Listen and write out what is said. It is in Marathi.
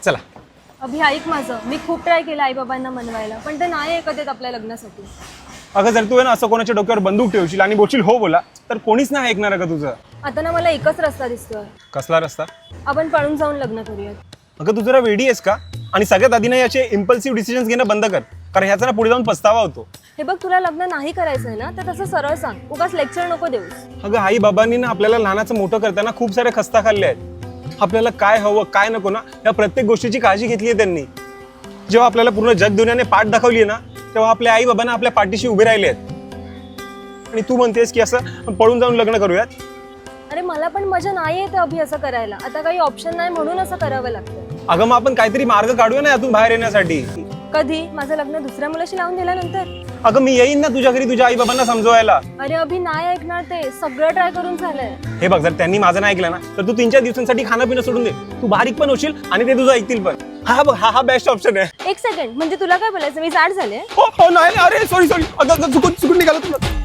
चला. अभि ऐक माझं, मी खूप ट्राय केलं आई बाबांना मनवायला, पण ते नाही ऐकत आहेत आपल्या लग्नासाठी. अगं जर तू आहे ना असं कोणाच्या डोक्यावर बंदूक ठेवशील आणि बोलशील हो बोला, तर कोणीच नाही ऐकणार अगं तुझं. आता ना मला एकच रस्ता दिसतोय, कसला रस्ता? आपण पळून जाऊन लग्न करूयात. अगं तू जरा वेडी आहेस का? आणि सगळ्यात आधी ना याचे इम्पल्सिव्ह डिसिजन्स घेणं बंद कर, कारण ह्याचा ना पुढे जाऊन पस्तावा होतो. हे बघ, तुला लग्न नाही करायचंय ना, तर तसं सरळ सांग, उगाच लेक्चर नको देऊस. अगं आई बाबांनी ना आपल्याला लहानाचं मोठं करताना खूप सारे खस्ता खाल्ले आहेत. आपल्याला काय हवं काय नको ना या प्रत्येक गोष्टीची काळजी घेतली आहे त्यांनी. जेव्हा आपल्याला पूर्ण जग दुनियाने पाठ दाखवली आहे ना, तेव्हा आपल्या आई बाबांना आपल्या पाठीशी उभे राहिले आहेत. आणि तू म्हणतेस की असं पळून जाऊन लग्न करूयात? अरे मला पण मजा नाही येते अभि असं करायला. आता काही ऑप्शन नाही म्हणून असं करावं लागतं. अगं मग आपण काहीतरी मार्ग काढूया ना यातून बाहेर येण्यासाठी. कधी? माझं लग्न दुसऱ्या मुलाशी लावून दिल्यानंतर? अगं मी येईन ना तुझ्या घरी तुझ्या आई बाबांना समजवायला. अरे अभि नाही ऐकणार ते, सगळं ट्राय करून झालंय. हे बघ, जर त्यांनी माझं नाही ऐकलं ना तर तू 3-4 दिवसांसाठी खाणं पिणं सोडून दे. तू बारीक पण होशील आणि ते तुझं ऐकतील पण. हा बघ, हा बेस्ट ऑप्शन आहे. एक सेकंड, म्हणजे तुला काय बोलायचं, मी जाड झाले? हो नाही, अरे सॉरी अगं चुकून निघालं तुला.